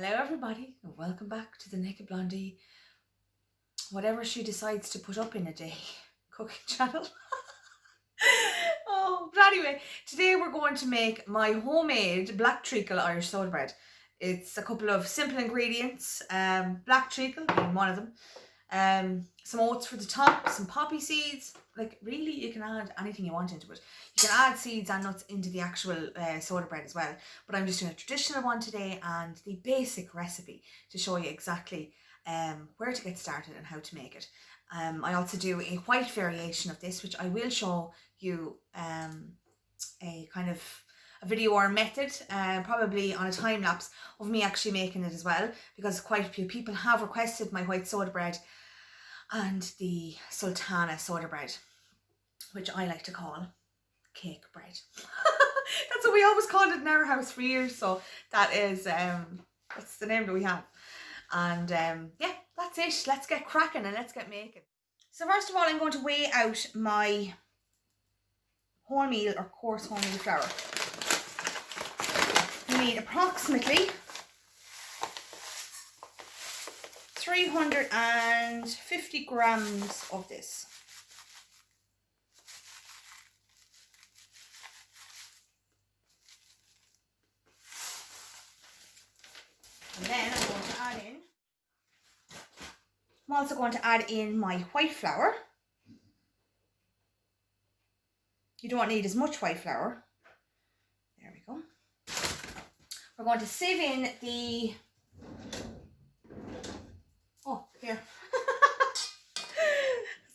Hello everybody and welcome back to the Naked Blondie, whatever she decides to put up in a day, cooking channel. Oh, but anyway, today we're going to make my homemade Black Treacle Irish soda bread. It's a couple of simple ingredients, Black Treacle being one of them, some oats for the top, some poppy seeds. Like really you can add anything you want into it. You can add seeds and nuts into the actual soda bread as well, but I'm just doing a traditional one today and the basic recipe to show you exactly where to get started and how to make it. I also do a white variation of this, which I will show you a kind of a video or a method, probably on a time lapse of me actually making it as well, because quite a few people have requested my white soda bread and the sultana soda bread, which I like to call cake bread. That's what we always called it in our house for years, so that is that's the name that we have. And yeah, that's it. Let's get cracking and let's get making. So first of all, I'm going to weigh out my wholemeal or coarse wholemeal flour. You need approximately 350 grams of this. And then I'm also going to add in my white flour. You don't need as much white flour. There we go. We're going to sieve in the, oh, here.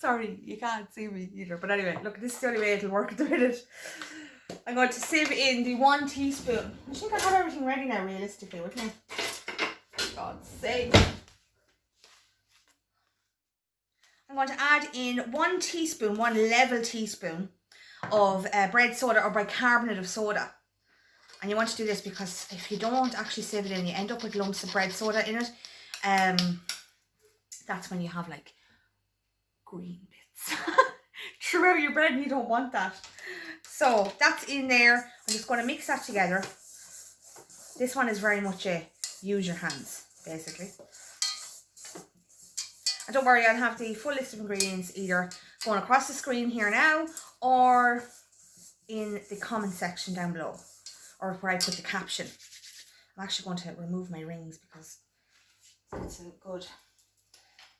Sorry, you can't see me either. But anyway, look, this is the only way it'll work at the minute. I'm going to sieve in the 1 teaspoon. I think I have everything ready now, realistically, wouldn't I? For God's sake. I'm going to add in 1 teaspoon, 1 level teaspoon of bread soda or bicarbonate of soda. And you want to do this because if you don't actually sieve it in, you end up with lumps of bread soda in it. That's when you have like green bits throughout your bread and you don't want that. So that's in there. I'm just going to mix that together. This one is very much a use your hands, basically. And don't worry, I'll have the full list of ingredients either going across the screen here now or in the comment section down below, or where I put the caption. I'm actually going to remove my rings because it's so good.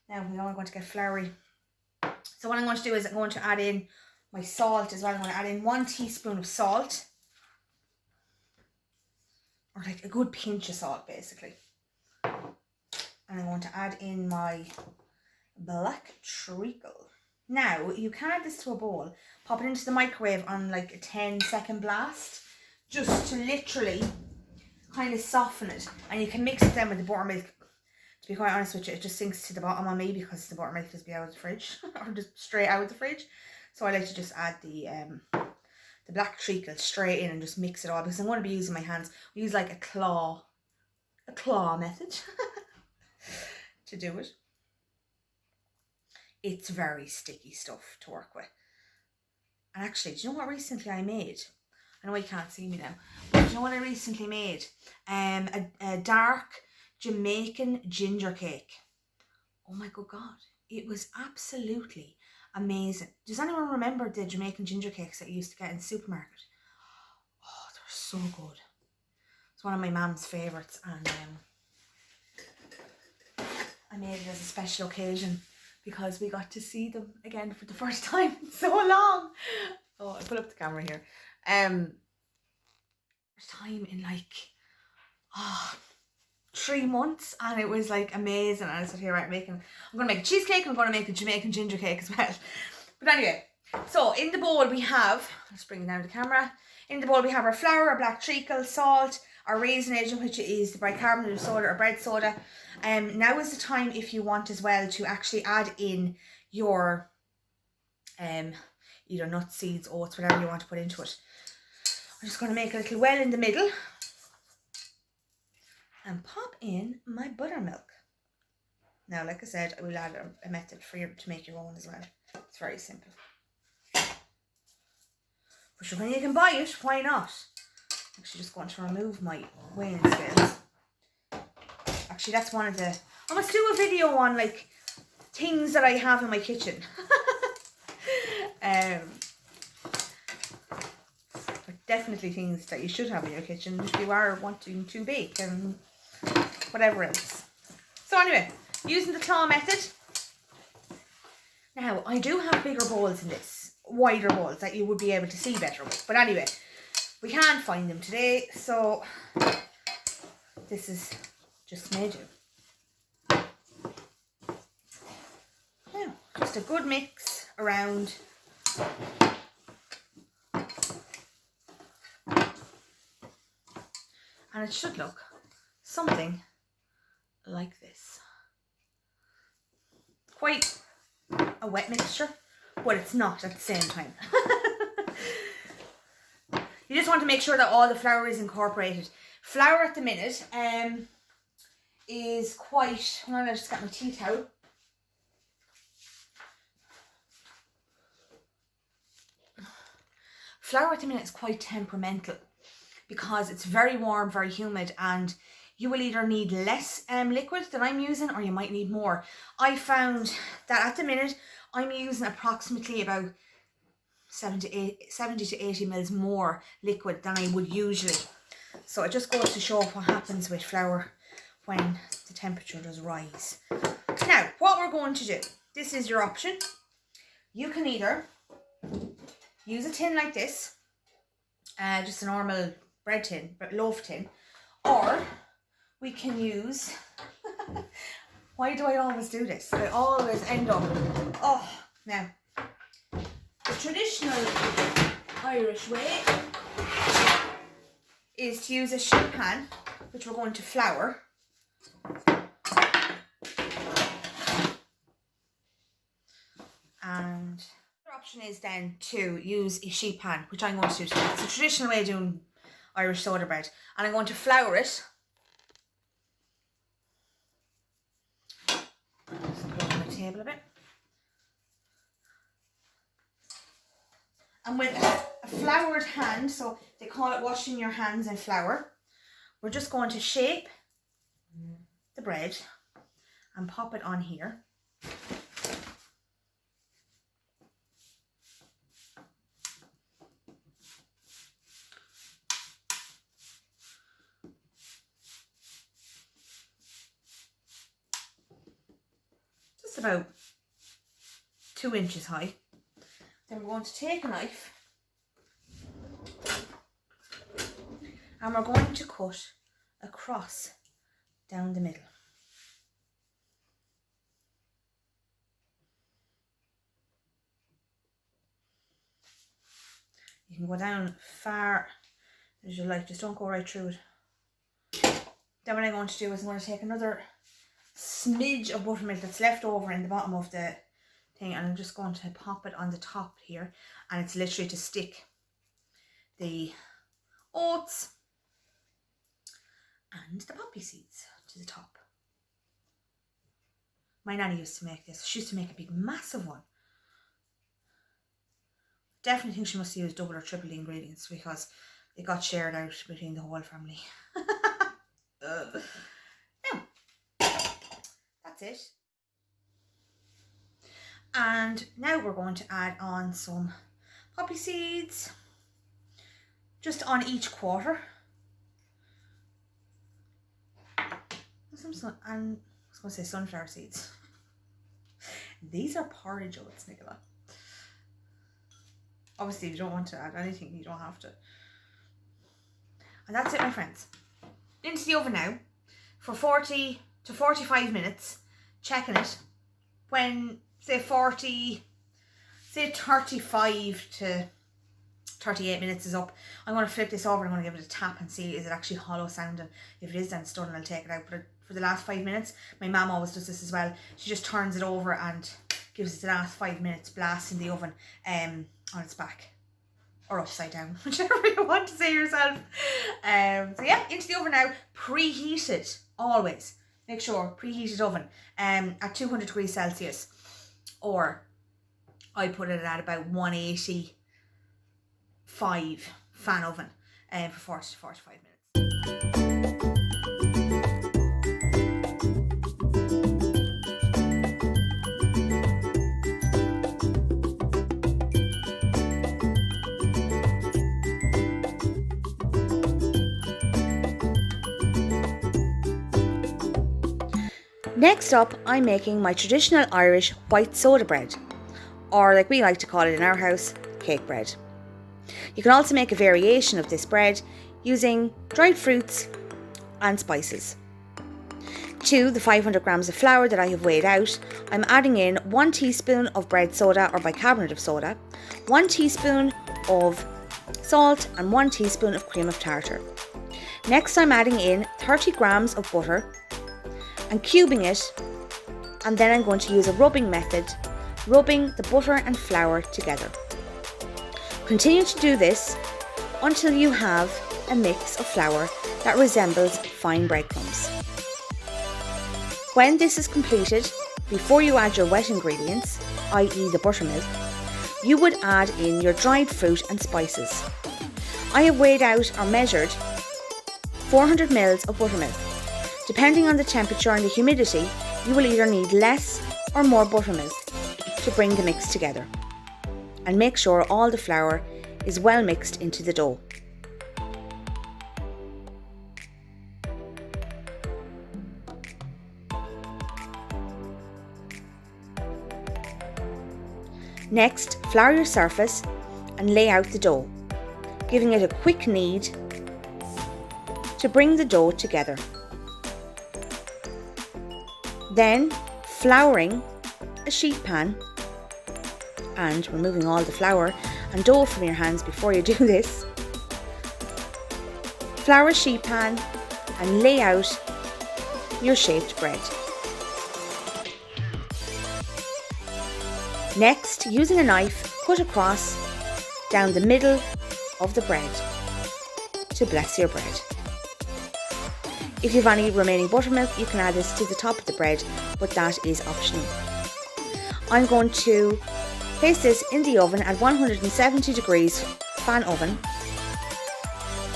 Now we know I'm going to get floury. So what I'm going to do is I'm going to add in my salt as well. I'm going to add in 1 teaspoon of salt, or like a good pinch of salt basically. And I'm going to add in my Black Treacle. Now you can add this to a bowl, pop it into the microwave on like a 10-second blast, just to literally kind of soften it. And you can mix it then with the buttermilk. To be quite honest with you, it just sinks to the bottom on me because the buttermilk just be out of the fridge or just straight out of the fridge. So I like to just add the Black Treacle straight in and just mix it all, because I'm going to be using my hands. We use like a claw method to do it. It's very sticky stuff to work with. And actually, do you know what recently I made? I know you can't see me now, but do you know what I recently made? A dark Jamaican ginger cake. Oh my good God, it was absolutely amazing. Does anyone remember the Jamaican ginger cakes that you used to get in the supermarket? Oh, they're so good. It's one of my mum's favourites, and I made it as a special occasion because we got to see them again for the first time in so long. Oh, I'll put up the camera here. First time in like 3 months, and it was like amazing. And I said, here, right, I'm gonna make a cheesecake, and I'm gonna make a Jamaican ginger cake as well. But anyway, so in the bowl we have, let's bring down the camera. In the bowl we have our flour, our Black Treacle, salt, our raisin agent, which is the bicarbonate of soda or bread soda. Now is the time, if you want as well, to actually add in your either nuts, seeds, oats, whatever you want to put into it. I'm just going to make a little well in the middle and pop in my buttermilk. Now, like I said, I will add a method for you to make your own as well. It's very simple. But sure, when you can buy it, why not? I'm actually just going to remove my weighing scales. Actually, that's one of the... I must do a video on like things that I have in my kitchen. But definitely things that you should have in your kitchen if you are wanting to bake and whatever else. So anyway, using the claw method. Now, I do have bigger bowls in this, wider bowls that you would be able to see better with. But anyway, we can't find them today, so this is just made do. Now, just a good mix around. And it should look something like this. Quite a wet mixture, but it's not at the same time. You just want to make sure that all the flour is incorporated. Flour at the minute is quite... Hold on, I just got my tea towel. Flour at the minute is quite temperamental because it's very warm, very humid, and you will either need less liquid than I'm using, or you might need more. I found that at the minute I'm using approximately about 70 to 80 mils more liquid than I would usually. So it just goes to show what happens with flour when the temperature does rise. Now, what we're going to do, this is your option. You can either use a tin like this, just a normal bread tin, loaf tin, or we can use, why do I always do this? I always end up, now, the traditional Irish way is to use a sheet pan, which we're going to flour. And the option is then to use a sheet pan, which I'm going to do today. It's a traditional way of doing Irish soda bread. And I'm going to flour it. Just put it on the table a bit. And with a floured hand, so they call it washing your hands in flour, we're just going to shape the bread and pop it on here. Just about 2 inches high. Then we're going to take a knife and we're going to cut across down the middle. You can go down far as you like, just don't go right through it. Then what I'm going to do is I'm going to take another smidge of buttermilk that's left over in the bottom of the thing, and I'm just going to pop it on the top here, and it's literally to stick the oats and the poppy seeds to the top. My nanny used to make this. She used to make a big massive one. Definitely think she must use double or triple the ingredients because it got shared out between the whole family. Now, that's it. And now we're going to add on some poppy seeds, just on each quarter. And I was going to say sunflower seeds. These are porridge oats, Nicola. Obviously, if you don't want to add anything, you don't have to. And that's it, my friends. Into the oven now for 40 to 45 minutes, checking it. When, say 35 to 38 minutes is up, I'm going to flip this over and I'm going to give it a tap and see is it actually hollow sounding. If it is, then it's done and I'll take it out. But for the last 5 minutes, my mum always does this as well. She just turns it over and gives it the last 5 minutes blast in the oven on its back. Or upside down, whichever you want to say yourself. So yeah, into the oven now. Preheated, always. Make sure, preheated oven at 200 degrees Celsius. Or I put it at about 185 fan oven for 40 to 45 minutes. Next up, I'm making my traditional Irish white soda bread, or like we like to call it in our house, cake bread. You can also make a variation of this bread using dried fruits and spices. To the 500 grams of flour that I have weighed out, I'm adding in 1 teaspoon of bread soda or bicarbonate of soda, 1 teaspoon of salt and 1 teaspoon of cream of tartar. Next, I'm adding in 30 grams of butter and cubing it, and then I'm going to use a rubbing method, rubbing the butter and flour together. Continue to do this until you have a mix of flour that resembles fine breadcrumbs. When this is completed, before you add your wet ingredients, i.e. the buttermilk, you would add in your dried fruit and spices. I have weighed out or measured 400 ml of buttermilk. Depending on the temperature and the humidity, you will either need less or more buttermilk to bring the mix together. And make sure all the flour is well mixed into the dough. Next, flour your surface and lay out the dough, giving it a quick knead to bring the dough together. Then, flouring a sheet pan and removing all the flour and dough from your hands before you do this. Flour a sheet pan and lay out your shaped bread. Next, using a knife, cut across down the middle of the bread to bless your bread. If you have any remaining buttermilk, you can add this to the top of the bread, but that is optional. I'm going to place this in the oven at 170 degrees fan oven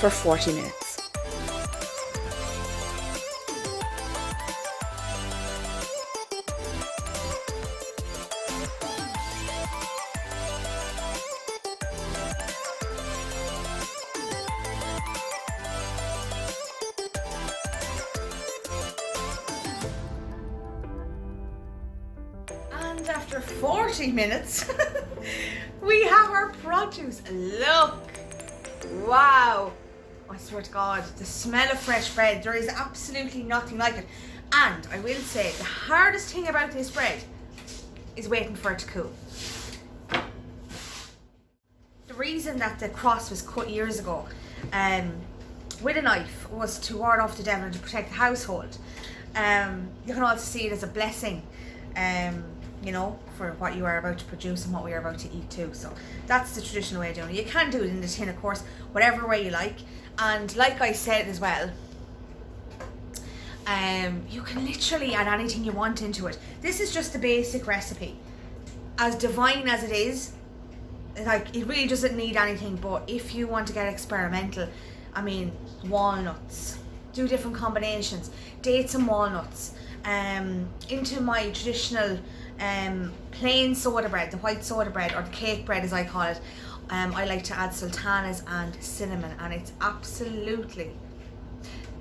for 40 minutes. And after 40 minutes, we have our produce. Look! Wow! I swear to God, the smell of fresh bread, there is absolutely nothing like it. And I will say, the hardest thing about this bread is waiting for it to cool. The reason that the cross was cut years ago with a knife was to ward off the devil and to protect the household. You can also see it as a blessing, you know, for what you are about to produce and what we are about to eat too. So that's the traditional way of doing it. You can do it in the tin, of course, whatever way you like. And like I said as well, you can literally add anything you want into it. This is just the basic recipe. As divine as it is, like, it really doesn't need anything. But if you want to get experimental, I mean, walnuts, do different combinations, dates and walnuts, into my traditional plain soda bread, the white soda bread, or the cake bread as I call it. I like to add sultanas and cinnamon, and it's absolutely,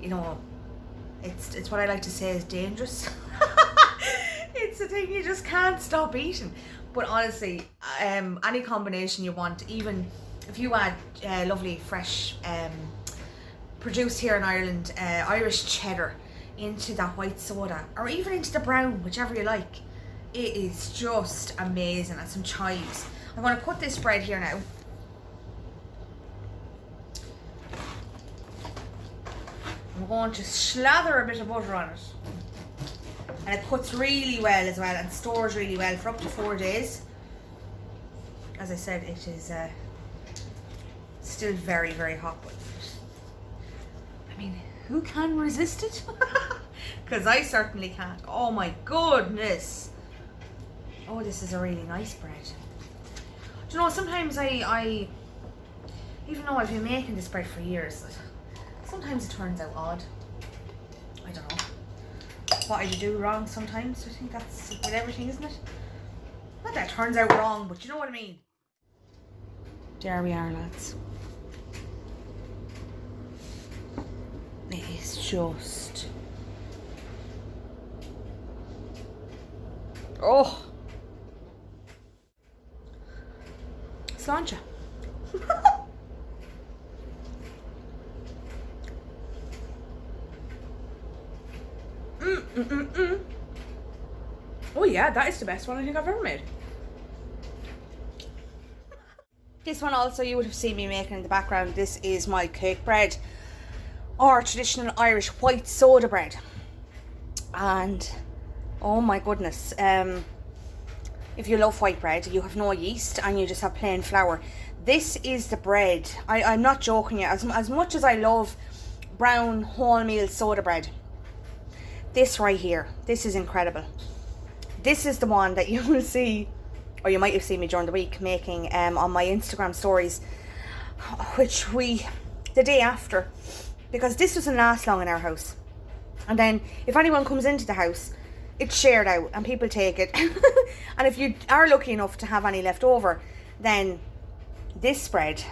you know, it's what I like to say is dangerous. It's a thing you just can't stop eating. But honestly, any combination you want, even if you add lovely fresh produced here in Ireland Irish cheddar into that white soda, or even into the brown, whichever you like, it is just amazing. And some chives. I'm going to cut this bread here now. I'm going to slather a bit of butter on it, and it cuts really well as well and stores really well for up to 4 days. As I said, it is still very, very hot, but I mean, who can resist it? Because I certainly can't. Oh my goodness. Oh, this is a really nice bread. Do you know, sometimes I even though I've been making this bread for years, sometimes it turns out odd. I don't know what I do wrong sometimes. I think that's with everything, isn't it? Not that it turns out wrong, but you know what I mean. There we are, lads. It is just Oh. Sláinte. Oh yeah, that is the best one I think I've ever made. This one also you would have seen me making in the background. This is my cake bread, or traditional Irish white soda bread. And oh my goodness, if you love white bread, you have no yeast and you just have plain flour. This is the bread. I'm not joking you. As much as I love brown wholemeal soda bread, this right here, this is incredible. This is the one that you will see, or you might have seen me during the week making on my Instagram stories, which the day after, because this doesn't last long in our house. And then if anyone comes into the house, it's shared out and people take it. And if you are lucky enough to have any left over, then this bread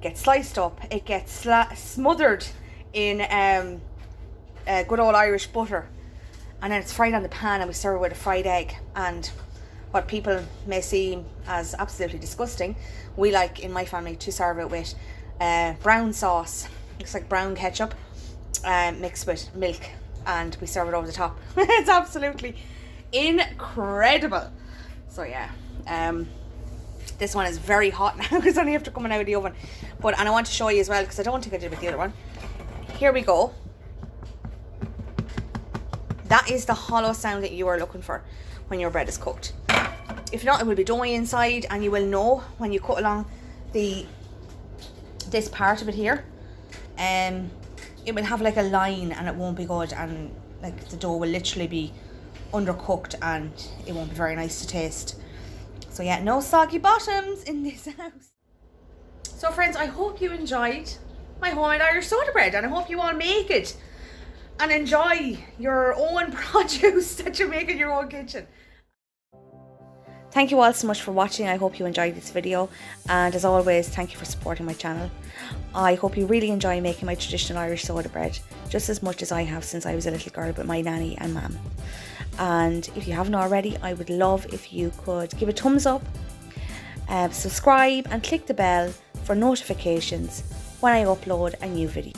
gets sliced up. It gets smothered in good old Irish butter, and then it's fried on the pan and we serve it with a fried egg. And what people may see as absolutely disgusting, we like in my family to serve it with brown sauce. Looks like brown ketchup mixed with milk, and we serve it over the top. It's absolutely incredible. So yeah, this one is very hot now because I only have to come out of the oven. And I want to show you as well, because I don't think I did with the other one. Here we go. That is the hollow sound that you are looking for when your bread is cooked. If not, it will be doughy inside, and you will know when you cut along this part of it here. It will have like a line and it won't be good, and like the dough will literally be undercooked and it won't be very nice to taste. So yeah, no soggy bottoms in this house. So friends, I hope you enjoyed my homemade Irish soda bread, and I hope you all make it and enjoy your own produce that you make in your own kitchen. Thank you all so much for watching. I hope you enjoyed this video, and as always, thank you for supporting my channel. I hope you really enjoy making my traditional Irish soda bread just as much as I have since I was a little girl with my nanny and mum. And if you haven't already, I would love if you could give a thumbs up, subscribe and click the bell for notifications when I upload a new video.